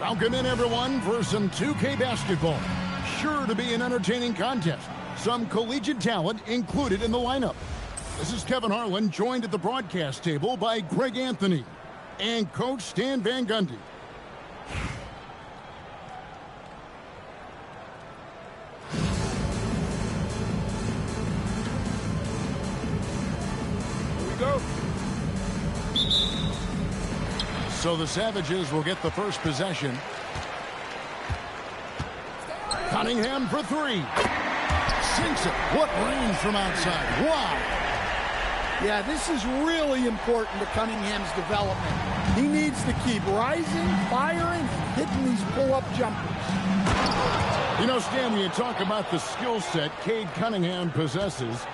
Welcome in, everyone, for some 2K basketball. Sure to be an entertaining contest. Some collegiate talent included in the lineup. This is Kevin Harlan, joined at the broadcast table by Greg Anthony and Coach Stan Van Gundy. Here we go. So the Savages will get the first possession. Cunningham for three. Sinks it. What range from outside. Wow. Yeah, this is really important to Cunningham's development. He needs to keep rising, firing, hitting these pull-up jumpers. You know, Stan, when you talk about the skill set Cade Cunningham possesses,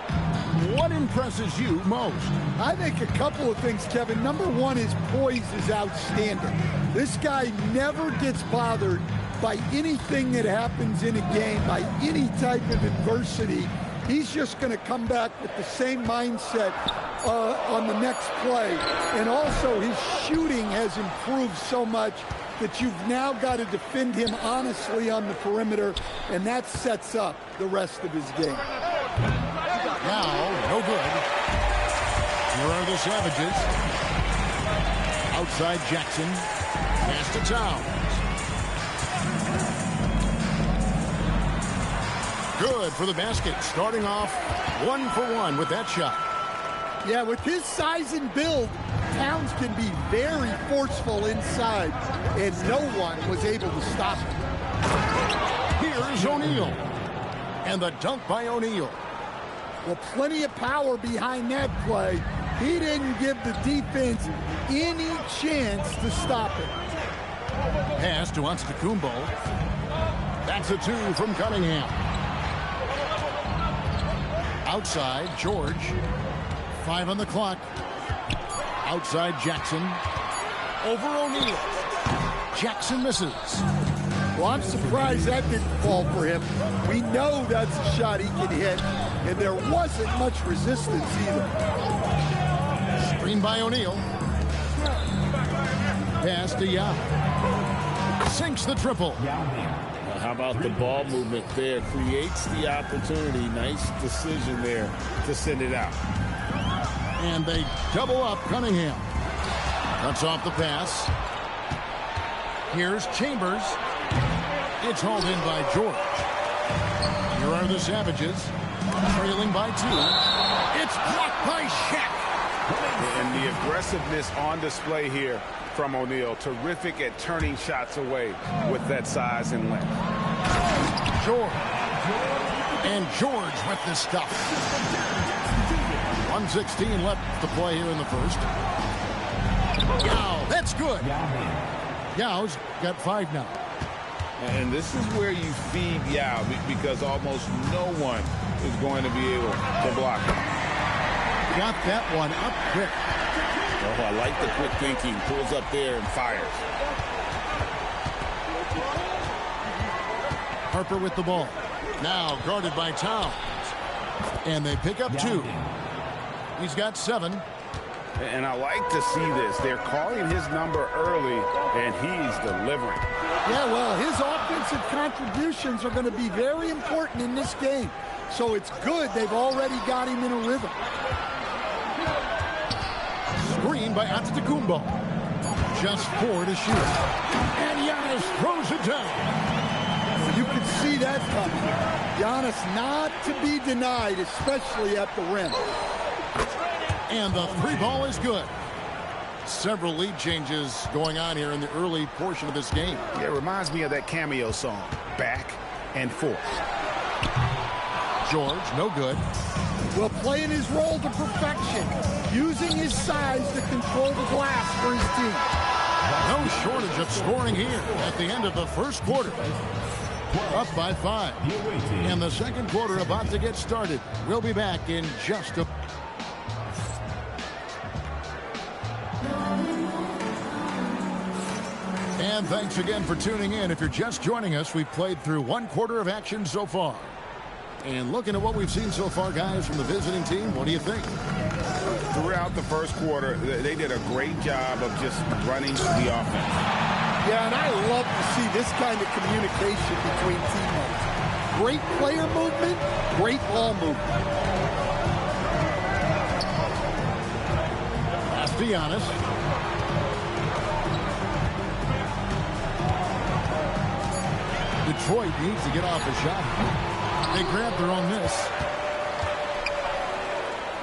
what impresses you most? I think a couple of things, Kevin. Number one, his poise is outstanding. This guy never gets bothered by anything that happens in a game, by any type of adversity. He's just going to come back with the same mindset on the next play. And also, his shooting has improved so much that you've now got to defend him honestly on the perimeter, and that sets up the rest of his game. Now, no good. Here are the Savages. Outside Jackson. Pass to Towns. Good for the basket. Starting off 1 for 1 with that shot. Yeah, with his size and build, Towns can be very forceful inside, and no one was able to stop him. Here's O'Neal. And the dunk by O'Neal. Well, plenty of power behind that play. He didn't give the defense any chance to stop him. Pass to Antetokounmpo. That's a two from Cunningham. Outside, George. 5 on the clock. Outside, Jackson. Over O'Neal. Jackson misses. Well, I'm surprised that didn't fall for him. We know that's a shot he can hit, and there wasn't much resistance either. Screen by O'Neal. Pass to Yao. Sinks the triple. How about the ball movement there? Creates the opportunity. Nice decision there to send it out. And they double up Cunningham. Cuts off the pass. Here's Chambers. It's hauled in by George. Here are the Savages. Trailing by 2. It's blocked by Shaq. And the aggressiveness on display here from O'Neal. Terrific at turning shots away with that size and length. George. And George with the stuff. 1:16 left to play here in the first. Yao, that's good. Yao's got 5 now. And this is where you feed Yao because almost no one is going to be able to block him. Got that one up quick. Oh, I like the quick thinking. Pulls up there and fires. Harper with the ball. Now guarded by Towns. And they pick up 2. He's got 7. And I like to see this. They're calling his number early, and he's delivering. Yeah, well, his offensive contributions are going to be very important in this game. So it's good they've already got him in a rhythm. Screen by Antetokounmpo. Just 4 to shoot. And Giannis throws it down. You can see that coming. Giannis not to be denied, especially at the rim. And the 3 ball is good. Several lead changes going on here in the early portion of this game. Yeah, it reminds me of that cameo song, Back and Forth. George, no good. Well, playing his role to perfection, using his size to control the glass for his team. No shortage of scoring here at the end of the first quarter. Up by 5. And the second quarter about to get started. We'll be back in just a... And thanks again for tuning in. If you're just joining us, we've played through 1 quarter of action so far. And looking at what we've seen so far, guys, from the visiting team, what do you think? Throughout the first quarter, they did a great job of just running the offense. Yeah, and I love to see this kind of communication between teammates. Great player movement, great ball movement. Castellanos. Detroit needs to get off a shot. They grab their own miss.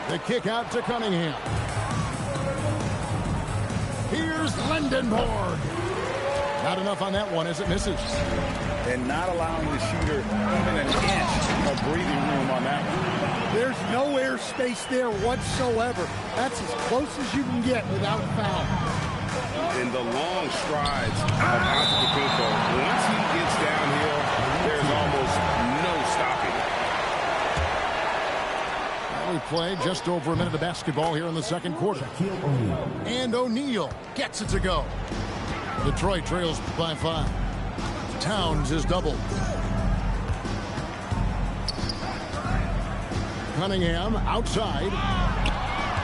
The kick out to Cunningham. Here's Lindenborg. Not enough on that one as it misses. And not allowing the shooter even an inch of breathing room on that one. There's no air space there whatsoever. That's as close as you can get without foul. In the long strides of Antetokounmpo, once he gets downhill, there's almost no stopping. We played just over a minute of basketball here in the second quarter. And O'Neal gets it to go. Detroit trails by 5. Towns is doubled. Cunningham outside.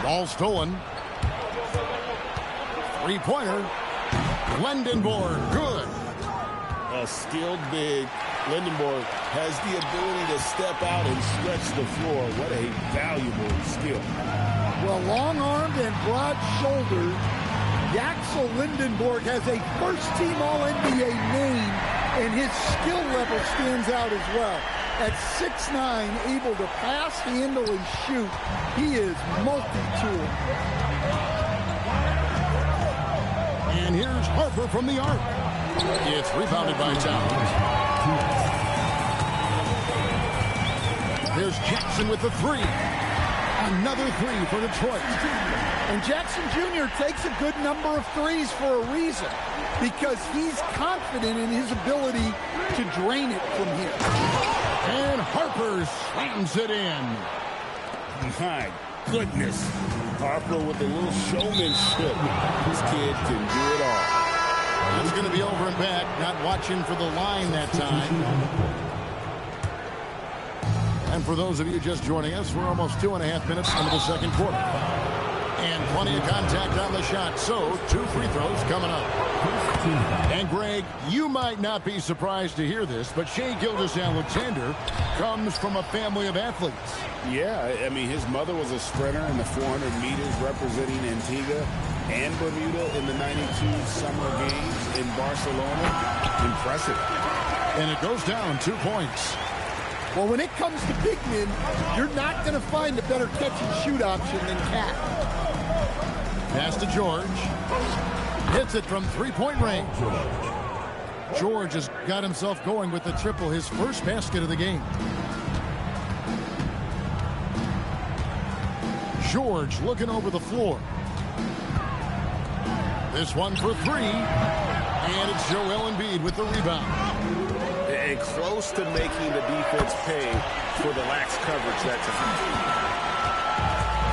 Ball stolen. Three-pointer. Lindenborg, good. A skilled big. Lindenborg has the ability to step out and stretch the floor. What a valuable skill. Well, long-armed and broad-shouldered, Axel Lindenborg has a first-team All-NBA name, and his skill level stands out as well. At 6'9", able to pass, handle, and shoot, he is multi-tool. And here's Harper from the arc. It's rebounded by Towns. There's Jackson with the three. Another three for Detroit. And Jackson Jr. takes a good number of threes for a reason, because he's confident in his ability to drain it from here. And Harper slams it in. My goodness. Harper with a little showmanship. This kid can do it all. It's going to be over and back. Not watching for the line that time. And for those of you just joining us, we're almost 2.5 minutes into the second quarter. And plenty of contact on the shot. So, 2 free throws coming up. And Greg, you might not be surprised to hear this, but Shai Gilgeous-Alexander comes from a family of athletes. Yeah, I mean, his mother was a sprinter in the 400 meters representing Antigua and Bermuda in the 92 Summer Games in Barcelona. Impressive. And it goes down 2 points. Well, when it comes to big men, you're not going to find a better catch-and-shoot option than Cat. Pass to George. Hits it from three-point range. George has got himself going with the triple, his first basket of the game. George looking over the floor. This one for 3. And it's Joel Embiid with the rebound. And close to making the defense pay for the lax coverage that time.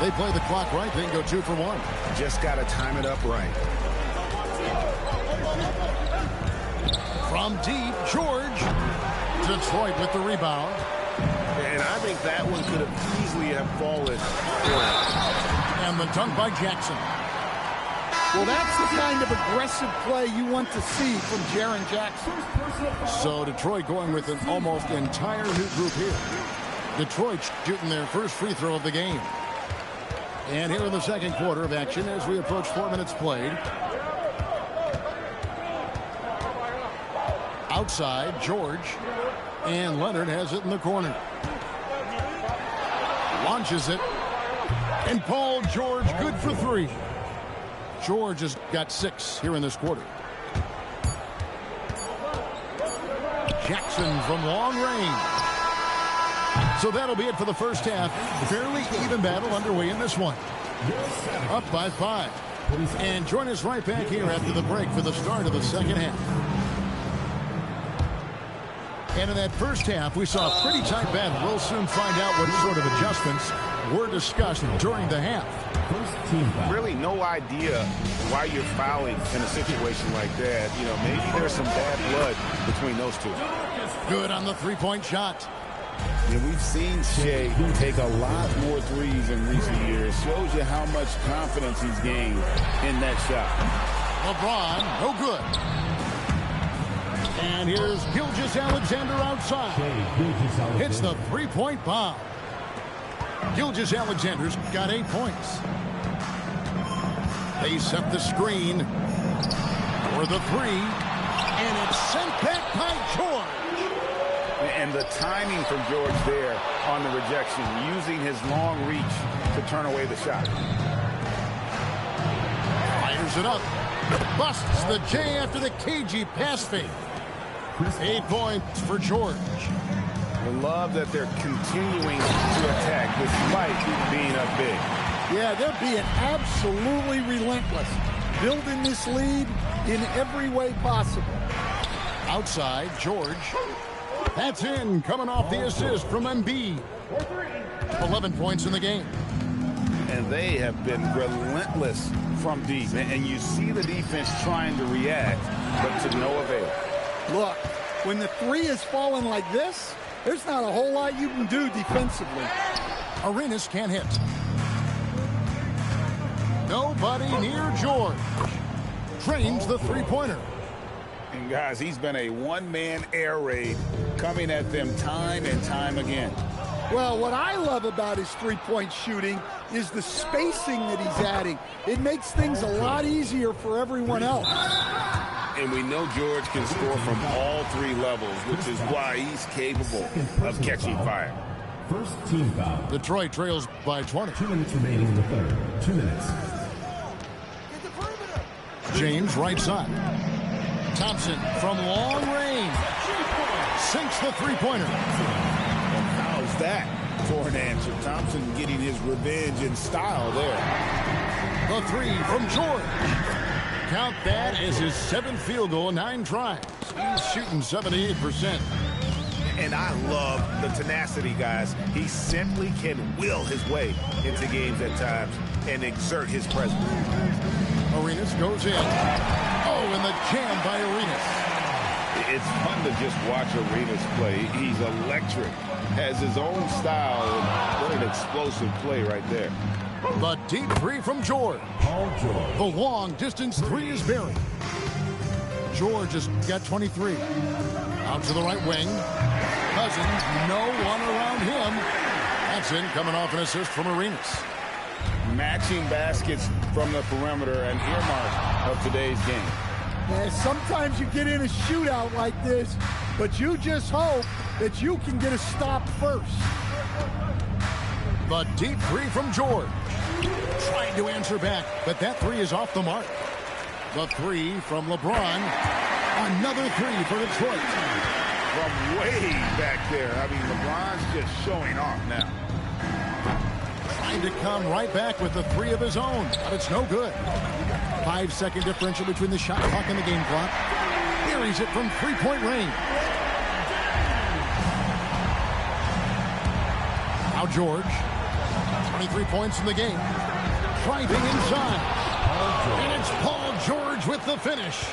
They play the clock right. They can go 2 for 1. Just got to time it up right. From deep, George. Detroit with the rebound. And I think that one could have easily have fallen. And the dunk by Jackson. Well, that's the kind of aggressive play you want to see from Jaren Jackson. So Detroit going with an almost entire new group here. Detroit shooting their first free throw of the game. And here in the second quarter of action as we approach 4 minutes played. Outside, George. And Leonard has it in the corner. Launches it. And Paul George good for 3. George has got 6 here in this quarter. Jackson from long range. So that'll be it for the first half. Fairly even battle underway in this one. Up by 5. And join us right back here after the break for the start of the second half. And in that first half, we saw a pretty tight battle. We'll soon find out what sort of adjustments were discussed during the half. Really no idea why you're fouling in a situation like that. You know, maybe there's some bad blood between those two. Good on the three-point shot. And we've seen Shai take a lot more threes in recent years. Shows you how much confidence he's gained in that shot. LeBron, no good. And here's Gilgeous-Alexander outside. Hits the three-point bomb. Gilgeous-Alexander's got 8 points. They set the screen for the three. And it's sent back by George. And the timing from George there on the rejection, using his long reach to turn away the shot. Fires it up. Busts the J after the cagey pass fake. 8 points for George. I love that they're continuing to attack despite being up big. Yeah, they're being absolutely relentless. Building this lead in every way possible. Outside, George. That's in, coming off the assist from Embiid. 11 points in the game. And they have been relentless from deep. And you see the defense trying to react, but to no avail. Look, when the three is falling like this, there's not a whole lot you can do defensively. Arenas can't hit. Nobody near George. Drains the three-pointer. And guys, he's been a one-man air raid coming at them time and time again. Well, what I love about his three-point shooting is the spacing that he's adding. It makes things a lot easier for everyone else. And we know George can score from all 3 levels, which is why he's capable of catching fire. First team foul. Detroit trails by 20. 2 minutes remaining in the third. 2 minutes. James right side. Thompson from long range. Sinks the three-pointer. And how's that for an answer? Thompson getting his revenge in style there. The three from George. Count that as his 7th field goal in 9 tries. He's shooting 78%. And I love the tenacity, guys. He simply can will his way into games at times and exert his presence. Arenas goes in. Oh, and the jam by Arenas. It's fun to just watch Arenas play. He's electric, has his own style, and what an explosive play right there. The deep three from George. The long distance three is buried. George has got 23. Out to the right wing. Cousins, no one around him. That's in, coming off an assist from Arenas. Matching baskets from the perimeter, an earmark of today's game. Yeah, sometimes you get in a shootout like this, but you just hope that you can get a stop first. The deep three from George. Trying to answer back, but that three is off the mark. The three from LeBron. Another three for Detroit. From way back there. I mean, LeBron's just showing off now. Trying to come right back with the three of his own, but it's no good. 5-second differential between the shot clock and the game clock. Buries it from three-point range. Now George. 23 points in the game. Driving inside. And it's Paul George with the finish.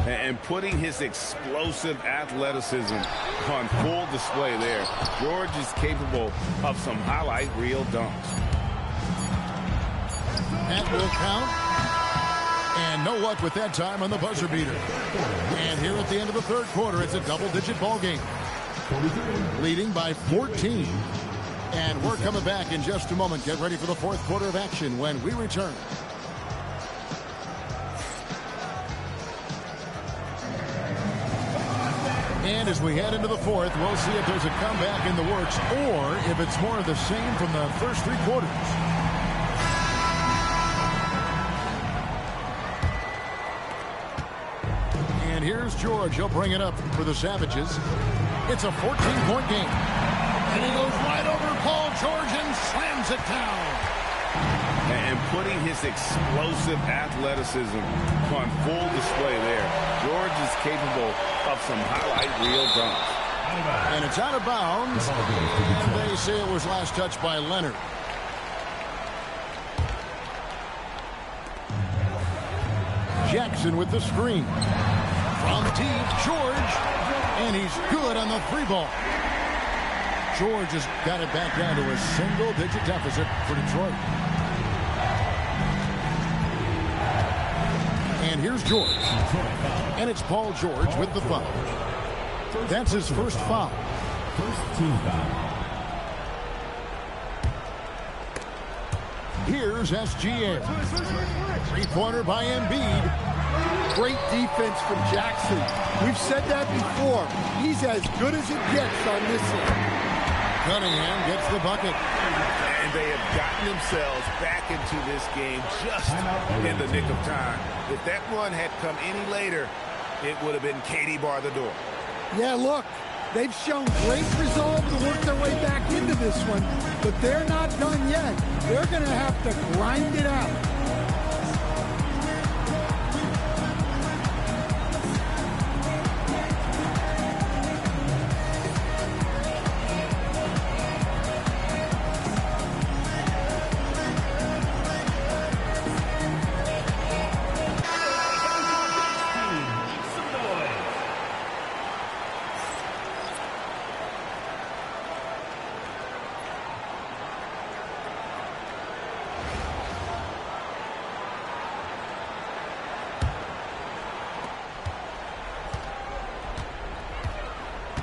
And putting his explosive athleticism on full display there. George is capable of some highlight reel dunks. That will count. And no luck with that time on the buzzer beater. And here at the end of the third quarter, it's a double-digit ball game. Leading by 14. And we're coming back in just a moment. Get ready for the fourth quarter of action when we return. And as we head into the fourth, we'll see if there's a comeback in the works or if it's more of the same from the first 3 quarters. And here's George. He'll bring it up for the Savages. It's a 14-point game. And he goes right over Paul George and slams it down. And putting his explosive athleticism on full display there. George is capable of some highlight reel dunks. And it's out of bounds. And they say it was last touched by Leonard. Jackson with the screen. From deep, George. And he's good on the 3-ball. George has got it back down to a single-digit deficit for Detroit. And here's George. And it's Paul George with the foul. That's his first foul. First team foul. Here's SGA. Three-pointer by Embiid. Great defense from Jackson. We've said that before. He's as good as it gets on this one. Cunningham gets the bucket. And they have gotten themselves back into this game just in the nick of time. If that run had come any later, it would have been Katie bar the door. Yeah, look, they've shown great resolve to work their way back into this one, but they're not done yet. They're going to have to grind it out.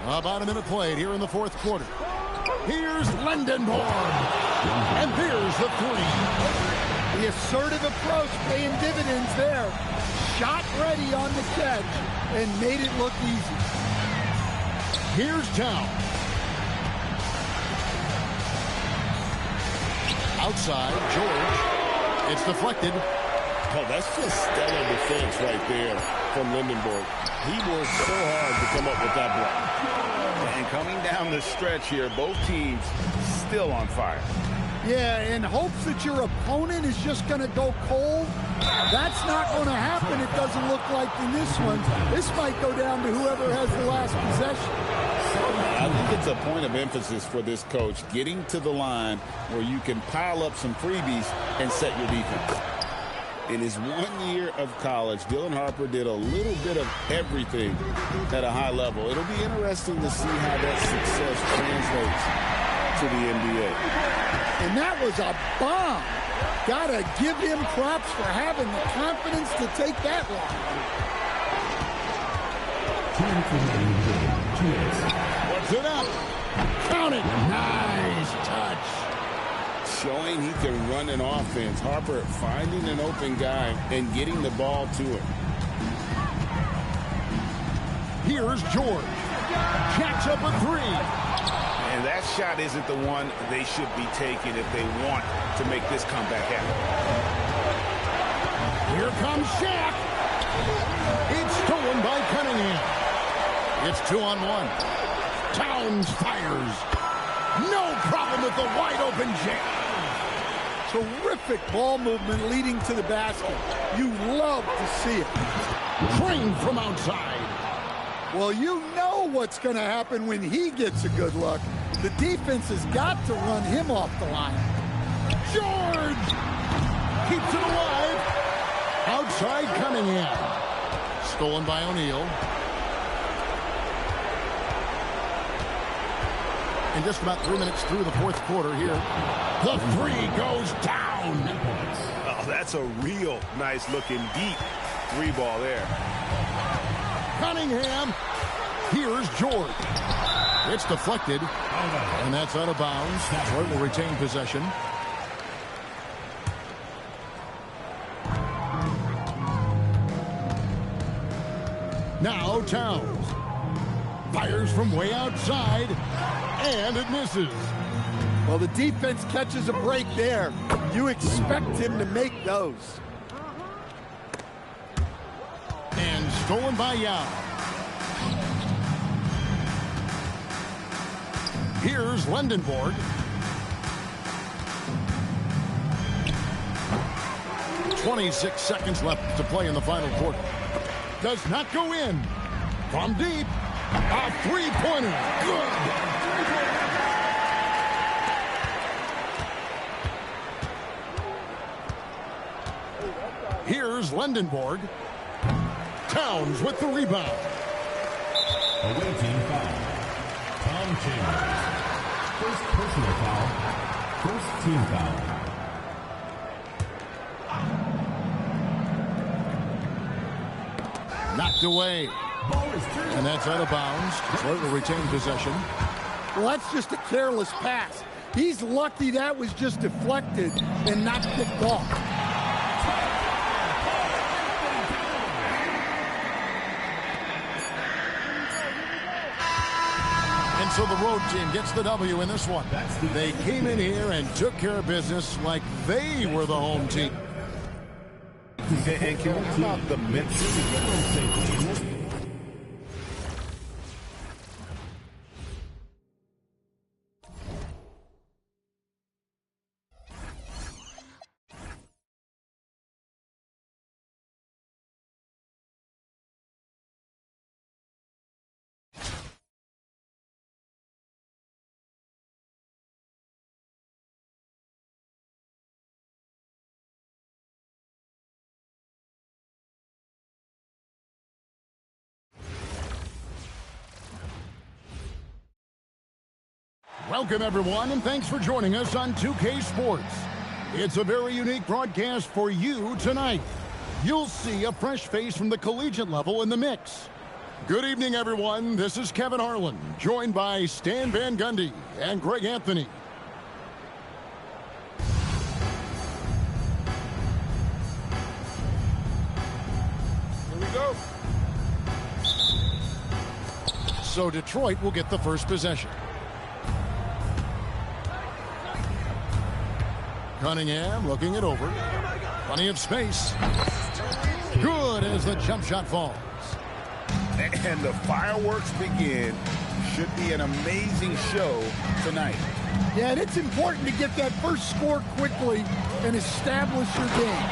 About a minute played here in the fourth quarter. Here's Lendenborg. And there's the three. The assertive approach paying dividends there. Shot ready on the catch and made it look easy. Here's Town. Outside, George. It's deflected. Oh, that's just stellar defense right there from Lindenborg. He worked so hard to come up with that block. And coming down the stretch here, both teams still on fire. Yeah, in hopes that your opponent is just going to go cold. That's not going to happen, it doesn't look like in this one. This might go down to whoever has the last possession. I think it's a point of emphasis for this coach, getting to the line where you can pile up some freebies and set your defense. In his 1 year of college, Dylan Harper did a little bit of everything at a high level. It'll be interesting to see how that success translates to the NBA. And that was a bomb. Gotta give him props for having the confidence to take that long. 2 minutes. What's it up? Count it. Nice touch. Showing he can run an offense. Harper finding an open guy and getting the ball to him. Here's George. Jacks up a three. And that shot isn't the one they should be taking if they want to make this comeback happen. Here comes Shaq. It's stolen by Cunningham. It's 2-on-1. Towns fires. No problem with the wide open jam. Terrific ball movement leading to the basket. You love to see it. Trained from outside. Well, you know what's going to happen when he gets a good look. The defense has got to run him off the line. George keeps it alive. Outside Cunningham. Stolen by O'Neal. And just about 3 minutes through the fourth quarter here. The three goes down. Oh, that's a real nice looking deep three ball there. Cunningham. Here's George. It's deflected. And that's out of bounds. Detroit will retain possession. Now Towns. Fires from way outside. And it misses. Well, the defense catches a break there. You expect him to make those. And stolen by Yao. Here's Lendenborg. 26 seconds left to play in the final quarter. Does not go in. From deep. A three-pointer. Good. Here's Lendenborg. Towns with the rebound. Away team foul. Tom Chambers. First personal foul. First team foul. Knocked away. And that's out of bounds. Detroit will retain possession. Well, that's just a careless pass. He's lucky that was just deflected and not picked off. And so the road team gets the W in this one. They came in here and took care of business like they were the home team. And can we talk about the mental? Welcome, everyone, and thanks for joining us on 2K Sports. It's a very unique broadcast for you tonight. You'll see a fresh face from the collegiate level in the mix. Good evening, everyone. This is Kevin Harlan, joined by Stan Van Gundy and Greg Anthony. Here we go. So Detroit will get the first possession. Cunningham looking it over. Plenty of space. Good as the jump shot falls. And the fireworks begin. Should be an amazing show tonight. Yeah, and it's important to get that first score quickly and establish your game.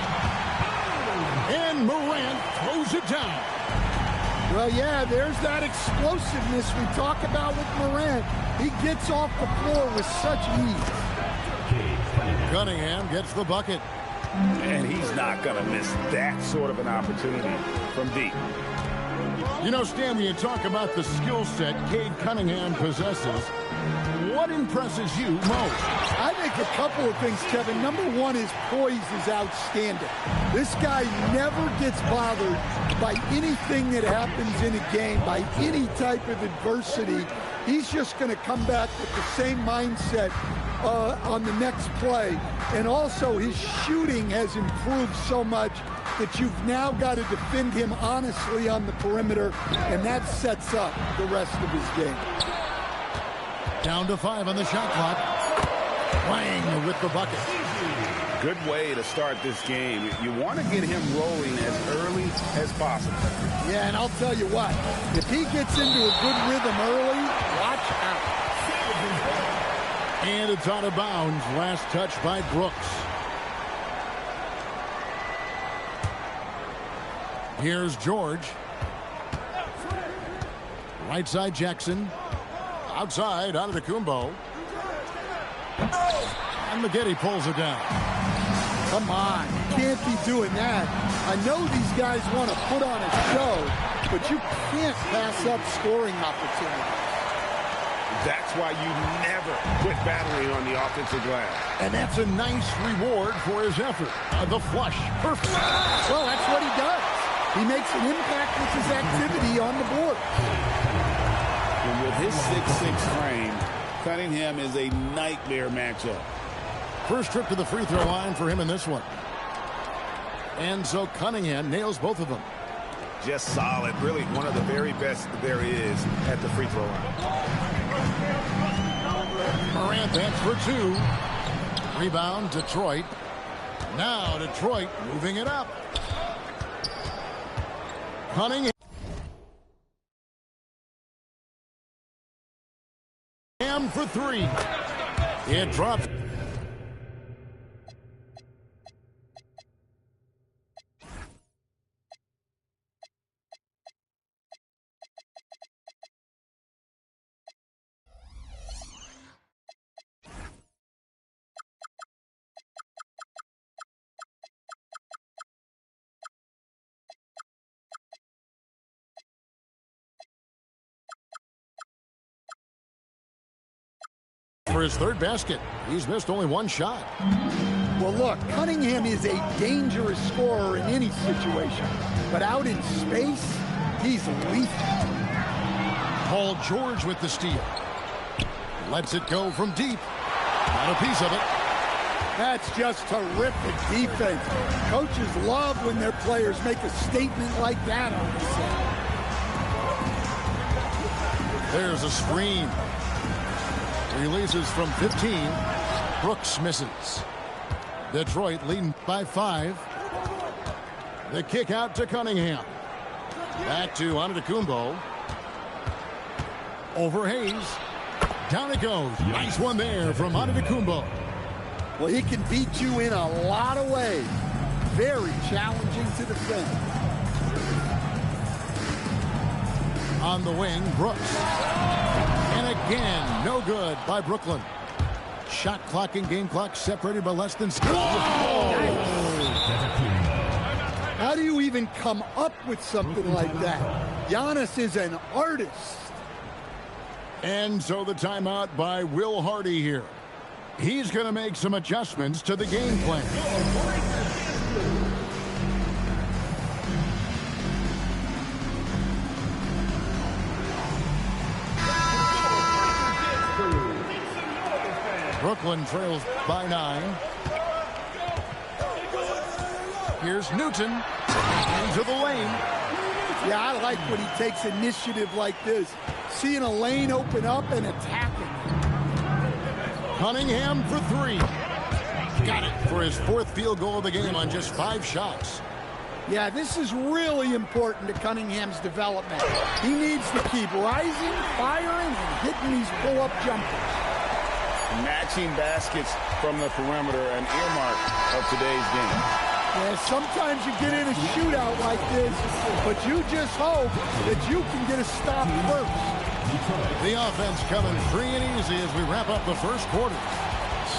And Morant throws it down. Well, yeah, there's that explosiveness we talk about with Morant. He gets off the floor with such ease. Cunningham gets the bucket. And he's not going to miss that sort of an opportunity from deep. You know, Stan, when you talk about the skill set Cade Cunningham possesses, what impresses you most? I think a couple of things, Kevin. Number one, his poise is outstanding. This guy never gets bothered by anything that happens in a game, by any type of adversity. He's just going to come back with the same mindset on the next play. And also his shooting has improved so much that you've now got to defend him honestly on the perimeter, and that sets up the rest of his game. Down to 5 on the shot clock. Wang with the bucket. Good way to start this game. You want to get him rolling as early as possible. Yeah, and I'll tell you what, if he gets into a good rhythm early, watch out. And it's out of bounds. Last touch by Brooks. Here's George. Right side Jackson. Outside, out of the Kumbo. And McGetty pulls it down. Come on, you can't be doing that. I know these guys want to put on a show, but you can't pass up scoring opportunities. That's why you never quit battling on the offensive glass. And that's a nice reward for his effort. The flush. Perfect. Well, that's what he does. He makes an impact with his activity on the board. And with his 6'6" frame, Cunningham is a nightmare matchup. First trip to the free throw line for him in this one. And so Cunningham nails both of them. Just solid. Really one of the very best there is at the free throw line. Morant that's for 2. Rebound, Detroit. Now Detroit moving it up. Cunningham for 3. It drops. For his third basket. He's missed only 1 shot. Well, look, Cunningham is a dangerous scorer in any situation, but out in space, he's lethal. Paul George with the steal. Lets it go from deep. Not a piece of it. That's just terrific defense. Coaches love when their players make a statement like that on the set. There's a screen. Releases from 15. Brooks misses. Detroit leading by 5. The kick out to Cunningham. Back to Antetokounmpo. Over Hayes. Down it goes. Nice one there from Antetokounmpo. Well, he can beat you in a lot of ways. Very challenging to defend. On the wing, Brooks. And again, no good by Brooklyn. Shot clock and game clock separated by less than 6. How do you even come up with something like that? Giannis is an artist. And so the timeout by Will Hardy here. He's going to make some adjustments to the game plan. Brooklyn trails by 9. Here's Newton into the lane. Yeah, I like when he takes initiative like this. Seeing a lane open up and attacking. Cunningham for 3. Got it for his 4th field goal of the game on just 5 shots. Yeah, this is really important to Cunningham's development. He needs to keep rising, firing, and hitting these pull-up jumpers. Matching baskets from the perimeter, an earmark of today's game. Yeah, sometimes you get in a shootout like this, but you just hope that you can get a stop first. The offense coming free and easy as we wrap up the first quarter.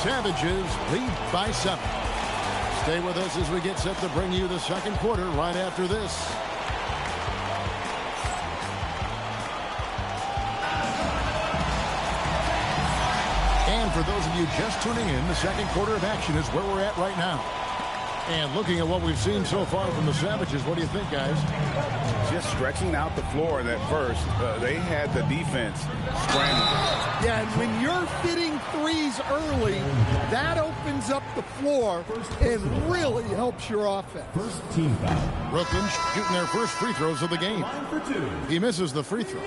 Savages lead by 7. Stay with us as we get set to bring you the second quarter right after this. And for those of you just tuning in, the second quarter of action is where we're at right now. And looking at what we've seen so far from the Savages, what do you think, guys? Just stretching out the floor in that first. They had the defense scrambling. Yeah, and when you're hitting threes early, that opens up the floor and really helps your offense. First team foul. Brooklyn shooting their first free throws of the game. He misses the free throw.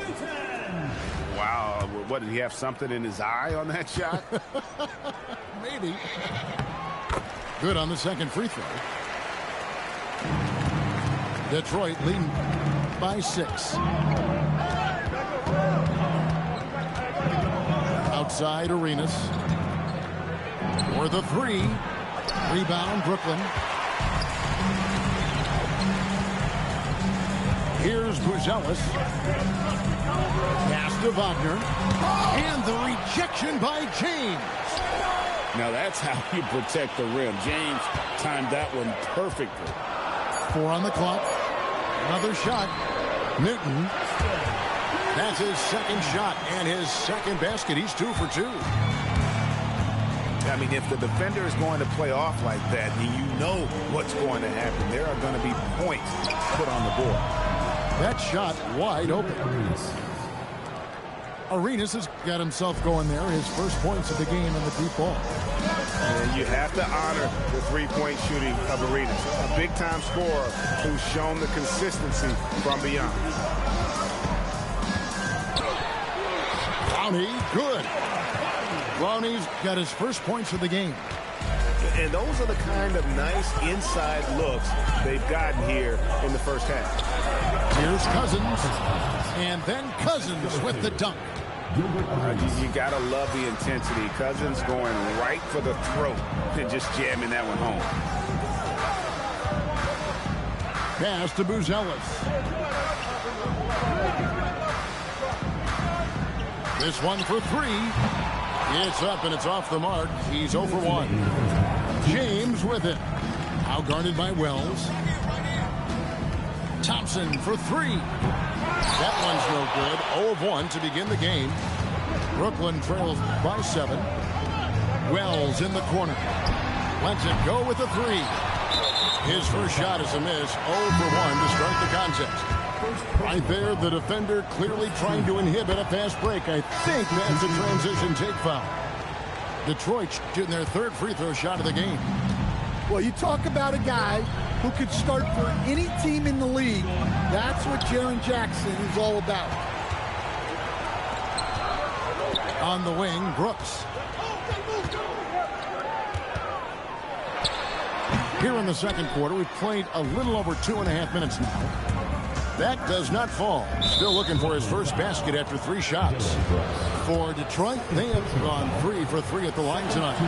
Wow, what, did he have something in his eye on that shot? Maybe. Good on the second free throw. Detroit leading by 6. Outside Arenas. For the 3. Rebound Brooklyn. Here's Buzelis. Pass to Wagner. And the rejection by James. Now that's how you protect the rim. James timed that one perfectly. 4 on the clock. Another shot. Newton. That's his second shot and his second basket. He's 2 for 2. I mean, if the defender is going to play off like that, you know what's going to happen. There are going to be points put on the board. That shot wide open. Arenas has got himself going there. His first points of the game in the deep ball. And you have to honor the three-point shooting of Arenas. A big-time scorer who's shown the consistency from beyond. Brownie, good. Brownie's got his first points of the game. And those are the kind of nice inside looks they've gotten here in the first half. Here's Cousins. And then Cousins with the dunk. You got to love the intensity. Cousins going right for the throat and just jamming that one home. Pass to Buzelis. This one for 3. It's up and it's off the mark. He's 0 for 1. James with it. Now guarded by Wells. Thompson for 3. That one's no good. 0 of 1 to begin the game. Brooklyn trails by 7. Wells in the corner. Lets it go with a three. His first shot is a miss. 0 for 1 to start the contest. Right there, the defender clearly trying to inhibit a fast break. I think that's a transition take foul. Detroit shooting their third free throw shot of the game. Well, you talk about a guy who could start for any team in the league. That's what Jaren Jackson is all about. On the wing, Brooks. Here in the second quarter, we've played a little over 2.5 minutes now. That does not fall. Still looking for his first basket after 3 shots. For Detroit, they have gone 3 for 3 at the line tonight.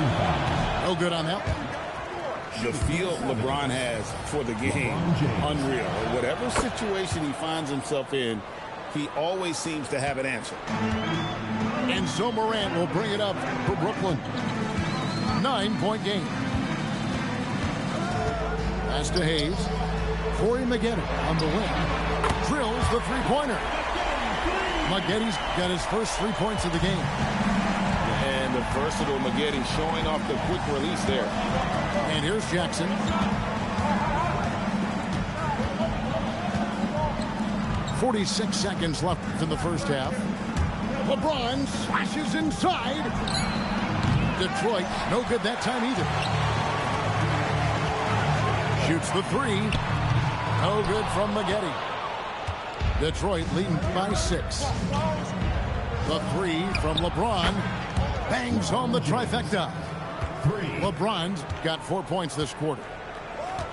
No good on that one. The feel LeBron has for the game, unreal. Whatever situation he finds himself in, he always seems to have an answer. And so Morant will bring it up for Brooklyn. 9-point game. Pass to Hayes. Corey Maggette on the wing. Drills the three-pointer. Maggette's got his first 3 points of the game. And the versatile Maggette showing off the quick release there. And here's Jackson. .46 seconds left in the first half. LeBron slashes inside. Detroit, no good that time either. Shoots the three. No good from Maggette. Detroit leading by 6. The three from LeBron. Bangs home the trifecta. LeBron's got 4 points this quarter.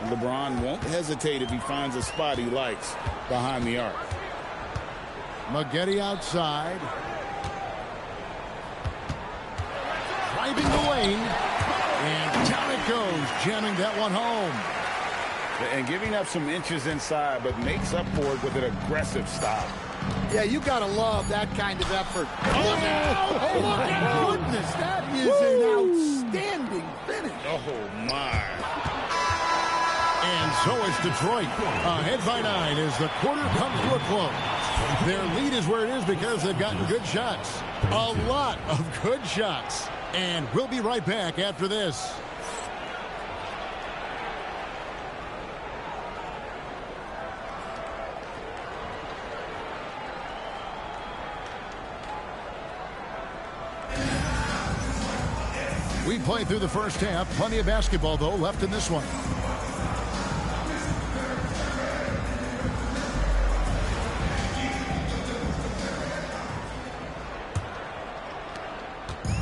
LeBron won't hesitate if he finds a spot he likes behind the arc. Maggette outside. Driving the lane. And down it goes, jamming that one home. And giving up some inches inside, but makes up for it with an aggressive stop. Yeah, you got to love that kind of effort. Oh, my goodness. That is an outstanding finish. Oh, my. And so is Detroit. Ahead by 9 as the quarter comes to a close. Their lead is where it is because they've gotten good shots. A lot of good shots. And we'll be right back after this. We played through the first half. Plenty of basketball, though, left in this one.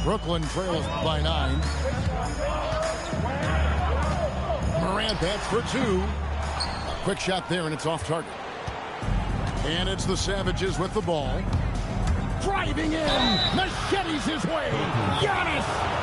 Brooklyn trails by 9. Morant bats for 2. A quick shot there, and it's off target. And it's the Savages with the ball. Driving in. Machetes his way. Giannis.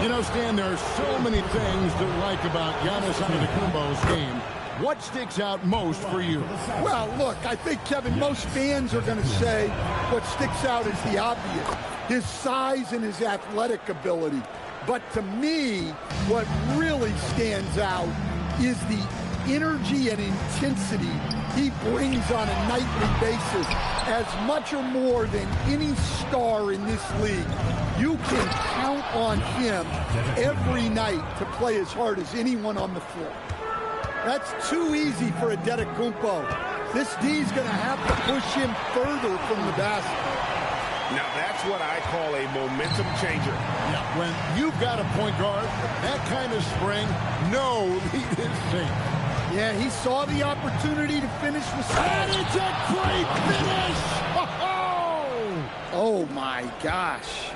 You know, Stan, there are so many things to like about Giannis Antetokounmpo's game. What sticks out most for you? Well, look, I think, Kevin, most fans are going to say what sticks out is the obvious. His size and his athletic ability. But to me, what really stands out is the energy and intensity he brings on a nightly basis, as much or more than any star in this league. You can count on him every night to play as hard as anyone on the floor. That's too easy for Antetokounmpo. This D's going to have to push him further from the basket. Now that's what I call a momentum changer. Yeah, when you've got a point guard, that kind of spring, no lead is safe. Yeah, he saw the opportunity to finish with... And it's a great finish! Oh my gosh.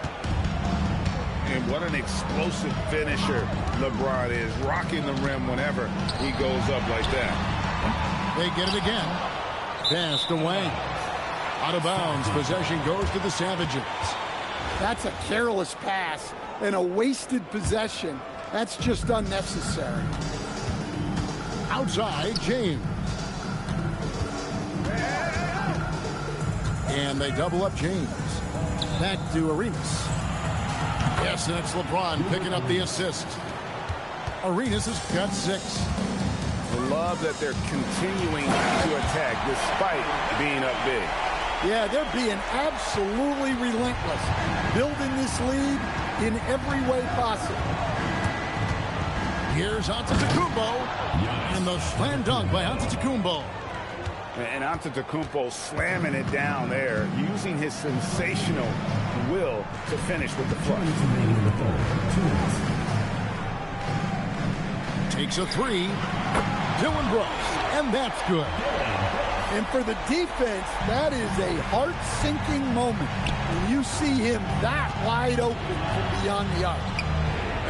And what an explosive finisher LeBron is, rocking the rim whenever he goes up like that. They get it again. Passed away. Out of bounds. Possession goes to the Savages. That's a careless pass and a wasted possession. That's just unnecessary. Outside, James. And they double up James. Back to Arenas. Yes, and it's LeBron picking up the assist. Arenas has got 6. I love that they're continuing to attack despite being up big. Yeah, they're being absolutely relentless, building this lead in every way possible. Here's Antetokounmpo. And the slam dunk by Antetokounmpo. And Antetokounmpo slamming it down there, using his sensational will to finish with the flush. Takes a three. Dylan Brooks. And that's good. And for the defense, that is a heart-sinking moment when you see him that wide open from beyond the arc.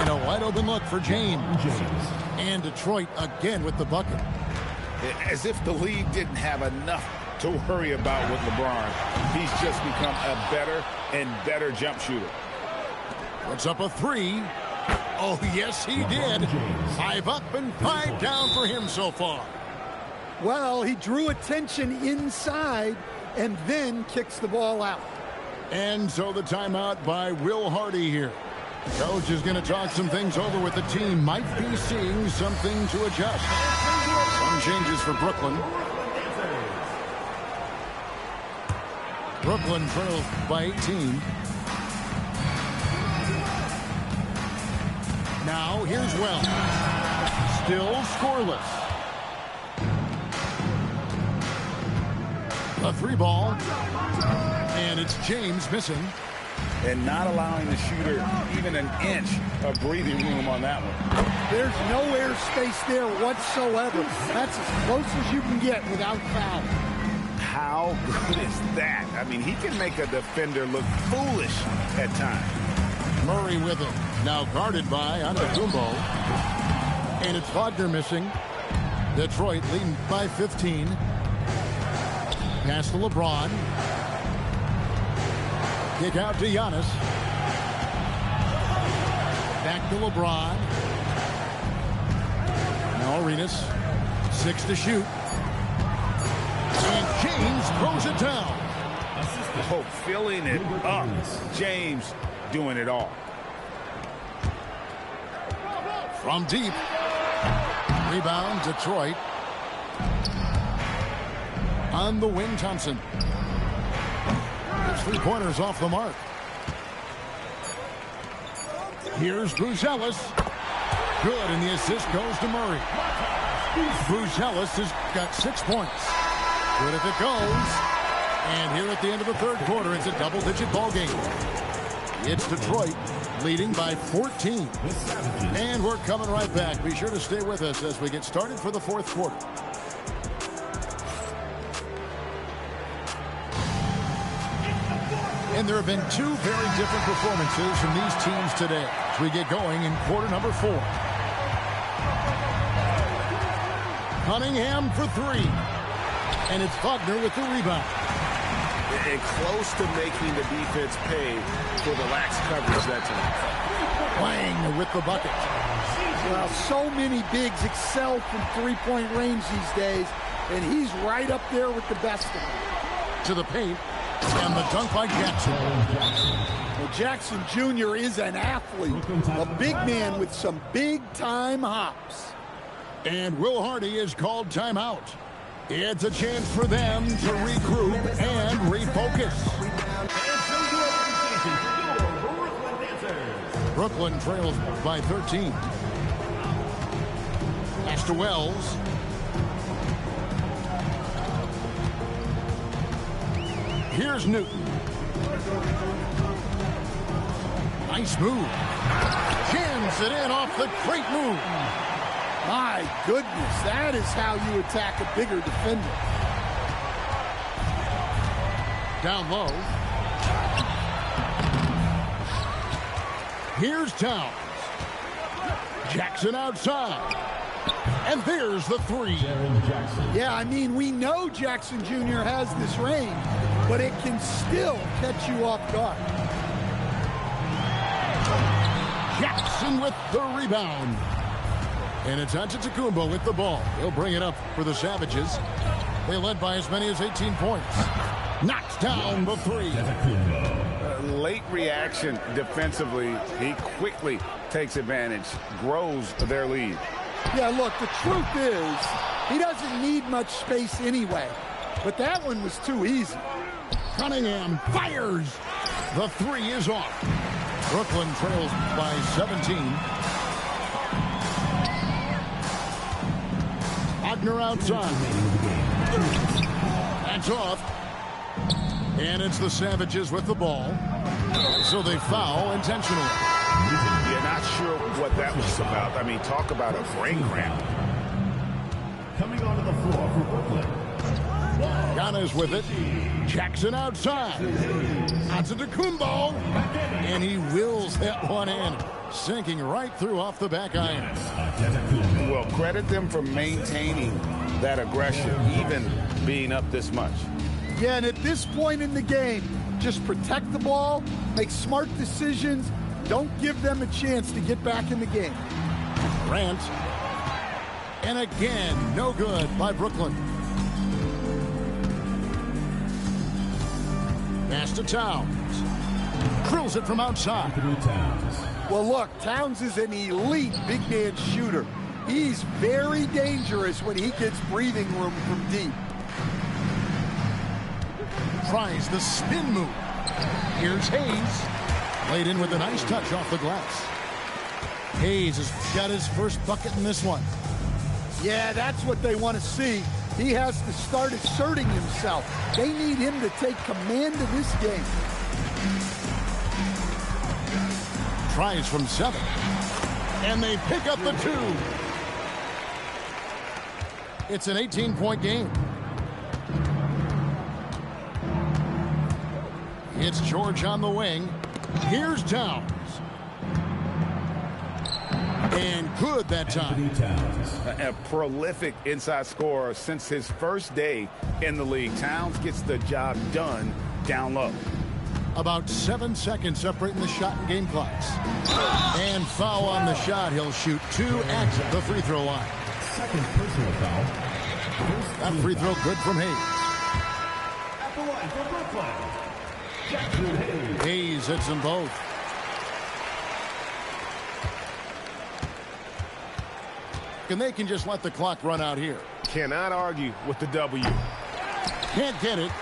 And a wide-open look for James. And Detroit again with the bucket. As if the league didn't have enough to worry about with LeBron. He's just become a better and better jump shooter. Puts up a three. Oh, yes, he did. 5 up and 5 down for him so far. Well, he drew attention inside and then kicks the ball out. And so the timeout by Will Hardy here. Coach is going to talk some things over with the team. Might be seeing something to adjust. Some changes for Brooklyn. Brooklyn trails by 18. Now here's Wells. Still scoreless. A three ball. And it's James missing. And not allowing the shooter even an inch of breathing room on that one. There's no air space there whatsoever. That's as close as you can get without foul. How good is that? I mean, he can make a defender look foolish at times. Murray with it. Now guarded by Antetokounmpo. And it's Wagner missing. Detroit leading by 15. Pass to LeBron. Kick out to Giannis. Back to LeBron. Now Arenas. 6 to shoot. And James throws it down. Oh, filling it up. James doing it all. From deep. Rebound, Detroit. On the wing, Thompson. His three-pointers off the mark. Here's Buzelis. Good, and the assist goes to Murray. Buzelis has got 6 points. Good if it goes. And here at the end of the third quarter, it's a double-digit ball game. It's Detroit leading by 14. And we're coming right back. Be sure to stay with us as we get started for the fourth quarter. And there have been 2 very different performances from these teams today as we get going in quarter number 4. Cunningham for 3. And it's Wagner with the rebound. And close to making the defense pay for the lax coverage that time. Lang with the bucket. Well, so many bigs excel from three-point range these days, and he's right up there with the best of them. To the paint. And the dunk by Jackson. Well, Jackson Jr. is an athlete, a big man with some big-time hops. And Will Hardy is called timeout. It's a chance for them to regroup and refocus. Brooklyn trails by 13. Pass to Wells. Here's Newton. Nice move. Jams it in off the great move. My goodness, that is how you attack a bigger defender. Down low. Here's Towns. Jackson outside. And there's the 3. Yeah, I mean, we know Jackson Jr. has this range, but it can still catch you off guard. Jackson with the rebound. And it's Antetokounmpo with the ball. He'll bring it up for the Savages. They led by as many as 18 points. Knocks down the 3. Late reaction defensively. He quickly takes advantage, grows their lead. Yeah, look, the truth is, he doesn't need much space anyway. But that one was too easy. Cunningham fires. The 3 is off. Brooklyn trails by 17. Wagner outside. That's off. And it's the Savages with the ball. So they foul intentionally. Yeah, not sure what that was about. I mean, talk about a brain cramp. Coming onto the floor for Brooklyn. Giannis with it. Jackson outside. Antetokounmpo. And he wills that one in. Sinking right through off the back iron. Well, credit them for maintaining that aggression, even being up this much. Yeah, and at this point in the game, just protect the ball, make smart decisions, don't give them a chance to get back in the game. Grant. And again, no good by Brooklyn. Pass to Towns. Drills it from outside. Well, look, Towns is an elite big man shooter. He's very dangerous when he gets breathing room from deep. Tries the spin move. Here's Hayes. Laid in with a nice touch off the glass. Hayes has got his first bucket in this one. Yeah, that's what they want to see. He has to start asserting himself. They need him to take command of this game. Tries from 7. And they pick up the 2. It's an 18-point game. It's George on the wing. Here's Towns. And good that time. A prolific inside scorer since his first day in the league. Towns gets the job done down low. About 7 seconds separating the shot and game clocks. And foul on the shot. He'll shoot 2 at the free throw line. Second personal foul. That free throw good from Hayes. At the line for Brooklyn. Jackson Hayes. Hayes hits them both. And they can just let the clock run out here. Cannot argue with the W. Can't get it.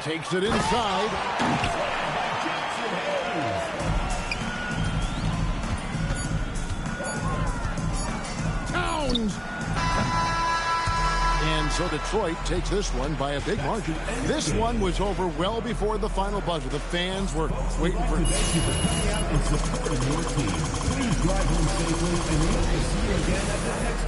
Takes it inside. Towns. And so Detroit takes this one by a big margin. This one was over well before the final buzzer. The fans were waiting for it. Thank you for coming out and supporting your team. Please drive home safely, and we hope to see you again at the next